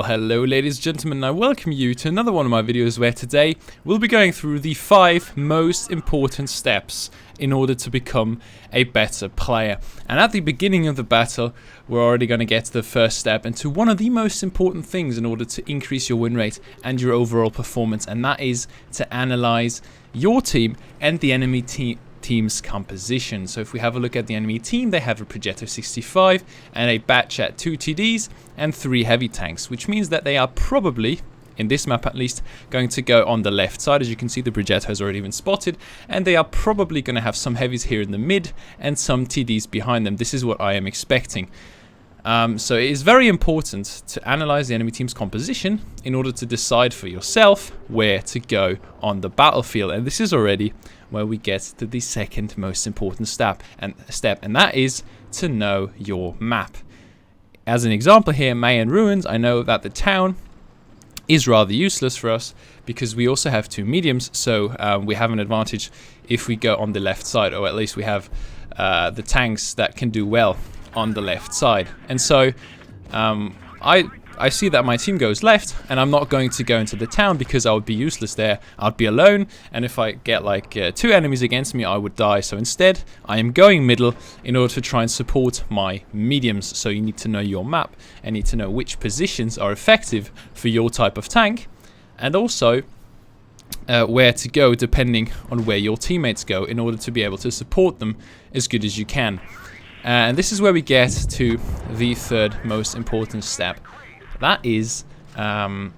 Hello ladies and gentlemen, I welcome you to another one of my videos where today we'll be going through the 5 most important steps in order to become a better player. And at the beginning of the battle, we're already going to get to the first step and to one of the most important things in order to increase your win rate and your overall performance, and that is to analyze your team and the enemy team's composition. So if we have a look at the enemy team, they have a Progetto 65 and a Batch at 2 TDs and 3 heavy tanks, which means that they are probably, in this map at least, going to go on the left side. As you can see, the Progetto has already been spotted, and they are probably going to have some heavies here in the mid and some TDs behind them. This is what I am expecting. So it is very important to analyze the enemy team's composition in order to decide for yourself where to go on the battlefield. And this is already where we get to the second most important step, and that is to know your map. As an example here, Mayan Ruins, I know that the town is rather useless for us because we also have 2 mediums, so we have an advantage if we go on the left side, or at least we have the tanks that can do well on the left side. And so I see that my team goes left, and I'm not going to go into the town because I would be useless there. I'd be alone, and if I get like 2 enemies against me, I would die. So instead, I am going middle in order to try and support my mediums. So you need to know your map and need to know which positions are effective for your type of tank, and also where to go depending on where your teammates go in order to be able to support them as good as you can. And this is where we get to the third most important step. That is to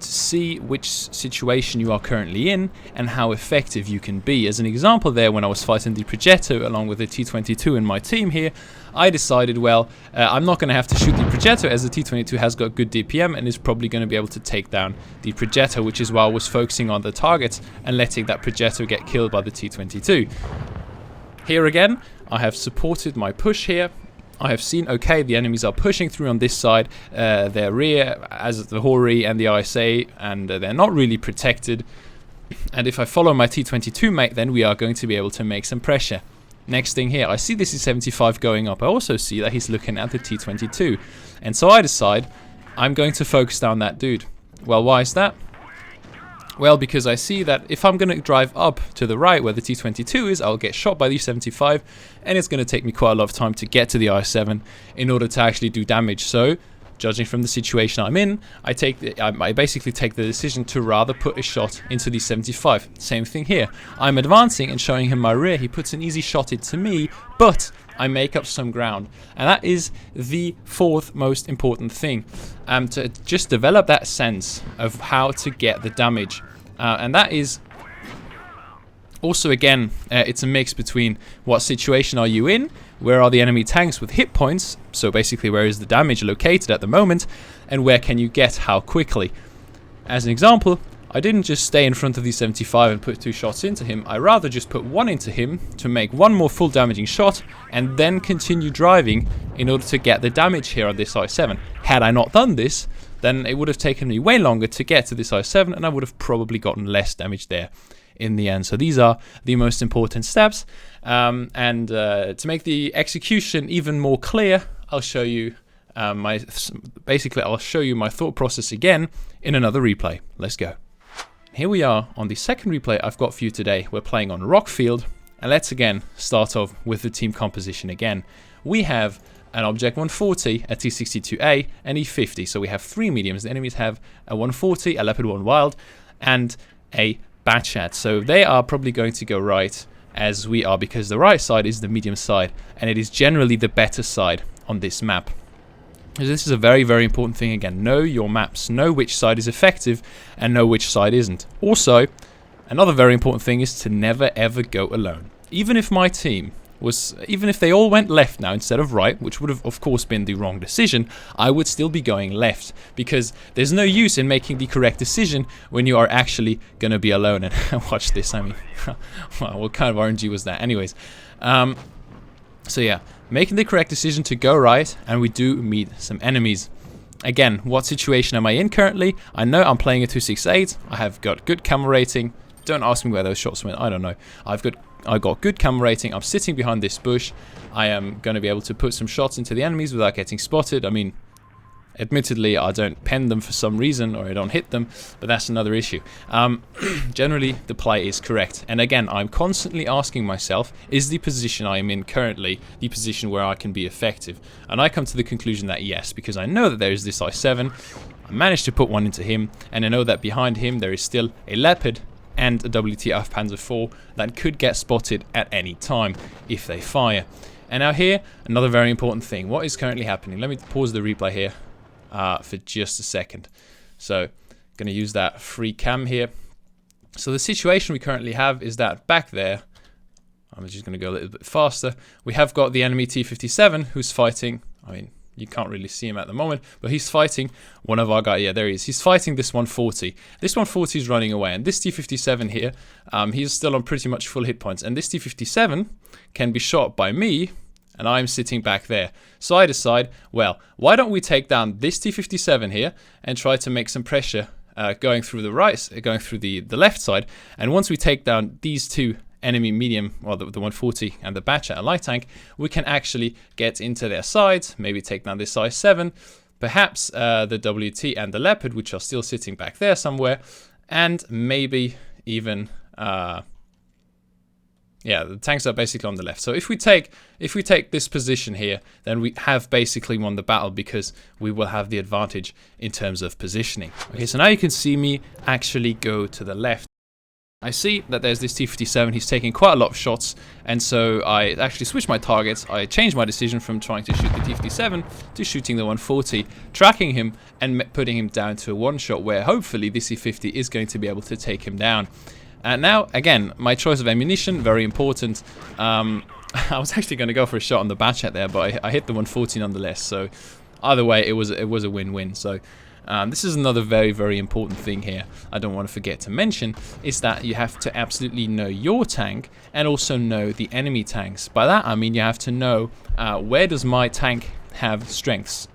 see which situation you are currently in and how effective you can be. As an example there, when I was fighting the Progetto along with the T22 in my team here, I decided, well, I'm not going to have to shoot the Progetto as the T22 has got good DPM and is probably going to be able to take down the Progetto, which is why I was focusing on the targets and letting that Progetto get killed by the T22. Here again, I have supported my push here. I have seen, okay, the enemies are pushing through on this side, their rear, as the Hori and the ISA, and they're not really protected. And if I follow my T22 mate, then we are going to be able to make some pressure. Next thing here, I see this is 75 going up. I also see that he's looking at the T22. And so I decide I'm going to focus down that dude. Well, why is that? Well, because I see that if I'm going to drive up to the right where the T22 is, I'll get shot by the 75, and it's going to take me quite a lot of time to get to the I7 in order to actually do damage. So, judging from the situation I'm in, I basically take the decision to rather put a shot into the 75. Same thing here. I'm advancing and showing him my rear. He puts an easy shot into me, but I make up some ground. And that is the 4th most important thing. To just develop that sense of how to get the damage. And that is also, again, it's a mix between what situation are you in, where are the enemy tanks with hit points, so basically where is the damage located at the moment, and where can you get how quickly. As an example, I didn't just stay in front of the 75 and put 2 shots into him, I rather just put 1 into him to make 1 more full damaging shot and then continue driving in order to get the damage here on this I7. Had I not done this, then it would have taken me way longer to get to this I7 and I would have probably gotten less damage there in the end. So these are the most important steps, and to make the execution even more clear, I'll show you I'll show you my thought process again in another replay. Let's go. Here we are on the second replay I've got for you today. We're playing on Rockfield, and let's again start off with the team composition again. We have an Object 140, a T62A, and E50. So we have 3 mediums. The enemies have a 140, a Leopard 1 Wild, and a Batchat. So they are probably going to go right as we are, because the right side is the medium side, and it is generally the better side on this map. So this is a very, very important thing again. Know your maps. Know which side is effective and know which side isn't. Also, another very important thing is to never ever go alone. Even if my team even if they all went left now instead of right, which would have of course been the wrong decision, I would still be going left, because there's no use in making the correct decision when you are actually going to be alone. And watch this, I mean, well, what kind of RNG was that? Anyways, so yeah, making the correct decision to go right, and we do meet some enemies. Again, what situation am I in currently? I know I'm playing a 268, I have got good camera rating. Don't ask me where those shots went, I don't know. I got good camera rating, I'm sitting behind this bush. I am going to be able to put some shots into the enemies without getting spotted. I mean, Admittedly, I don't pen them for some reason, or I don't hit them, but that's another issue. Generally, the play is correct. And again, I'm constantly asking myself, is the position I am in currently the position where I can be effective? And I come to the conclusion that yes, because I know that there is this I7, I managed to put one into him, and I know that behind him there is still a Leopard and a WTF Panzer IV that could get spotted at any time if they fire. And now here, another very important thing. What is currently happening? Let me pause the replay here for just a second. So, going to use that free cam here. So the situation we currently have is that back there, I'm just going to go a little bit faster, we have got the enemy T-57 who's fighting, I mean, you can't really see him at the moment, but he's fighting one of our guys. Yeah, there he is. He's fighting this 140. This 140 is running away, and this T-57 here, he's still on pretty much full hit points. And this T-57 can be shot by me, and I'm sitting back there. So I decide, well, why don't we take down this T-57 here and try to make some pressure going through the left side. And once we take down these two enemy medium, well, the 140 and the Batchat light tank, we can actually get into their sides, maybe take down this I7, perhaps the WT and the Leopard, which are still sitting back there somewhere, and maybe even yeah, the tanks are basically on the left. So if we take this position here, then we have basically won the battle, because we will have the advantage in terms of positioning. Okay, so now you can see me actually go to the left. I see that there's this T-57, he's taking quite a lot of shots, and so I actually switched my targets. I changed my decision from trying to shoot the T-57 to shooting the 140, tracking him and putting him down to a one-shot where hopefully this E-50 is going to be able to take him down. Now, again, my choice of ammunition, very important. I was actually going to go for a shot on the Batchat there, but I hit the 140 nonetheless, so either way, it was a win-win. So this is another very, very important thing here I don't want to forget to mention, is that you have to absolutely know your tank and also know the enemy tanks. By that I mean you have to know where does my tank have strengths,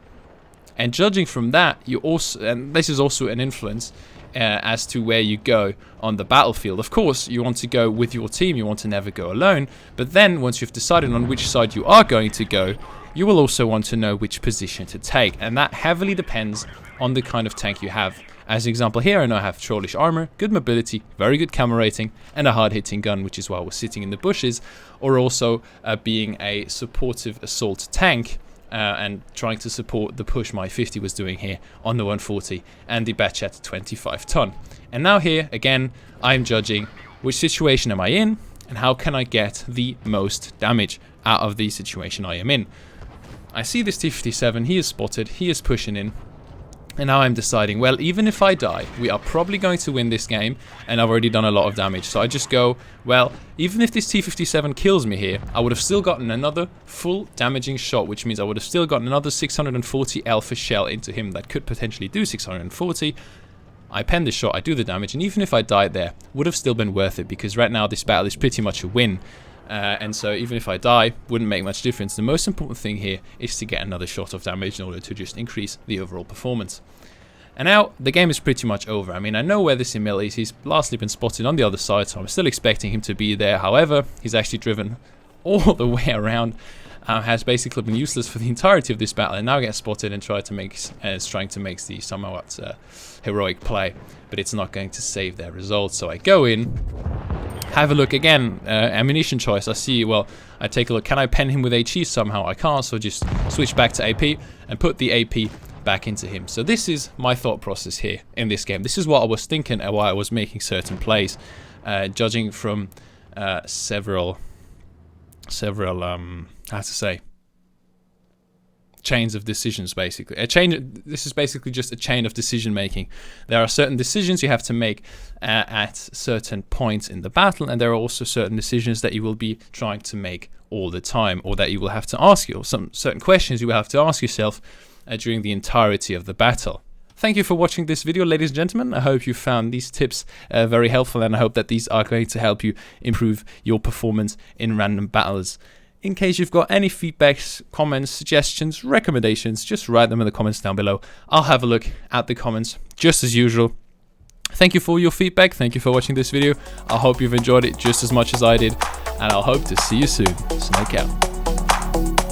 and judging from that, you also, and this is also an influence as to where you go on the battlefield. Of course, you want to go with your team, you want to never go alone, but then once you've decided on which side you are going to go, you will also want to know which position to take, and that heavily depends on the kind of tank you have. As an example here, I know I have trollish armor, good mobility, very good camera rating, and a hard-hitting gun, which is why I was sitting in the bushes, or also being a supportive assault tank, and trying to support the push my 50 was doing here on the 140 and the Batchat 25 ton. And now here, again, I'm judging which situation am I in, and how can I get the most damage out of the situation I am in. I see this T-57, he is spotted, he is pushing in, and now I'm deciding, well, even if I die, we are probably going to win this game, and I've already done a lot of damage. So I just go, well, even if this T-57 kills me here, I would have still gotten another full damaging shot, which means I would have still gotten another 640 alpha shell into him that could potentially do 640. I pen the shot, I do the damage, and even if I died there, would have still been worth it, because right now this battle is pretty much a win. And so even if I die, wouldn't make much difference. The most important thing here is to get another shot of damage in order to just increase the overall performance. And now the game is pretty much over. I mean, I know where this Emil is. He's lastly been spotted on the other side, so I'm still expecting him to be there. However, he's actually driven all the way around, has basically been useless for the entirety of this battle, and now gets spotted and trying to make the somewhat heroic play, but it's not going to save their results. So I go in, have a look again, ammunition choice. I see, well, I take a look, can I pen him with HE somehow? I can't, so just switch back to AP and put the AP back into him. So this is my thought process here in this game. This is what I was thinking and why I was making certain plays, judging from several how to say, chains of decisions, basically. This is basically just a chain of decision making. There are certain decisions you have to make at certain points in the battle, and there are also certain decisions that you will be trying to make all the time, or that you will have to ask you, or some certain questions you will have to ask yourself during the entirety of the battle. Thank you for watching this video, ladies and gentlemen. I hope you found these tips very helpful, and I hope that these are going to help you improve your performance in random battles. In case you've got any feedbacks, comments, suggestions, recommendations, just write them in the comments down below. I'll have a look at the comments just as usual. Thank you for your feedback. Thank you for watching this video. I hope you've enjoyed it just as much as I did, and I'll hope to see you soon. Snake out.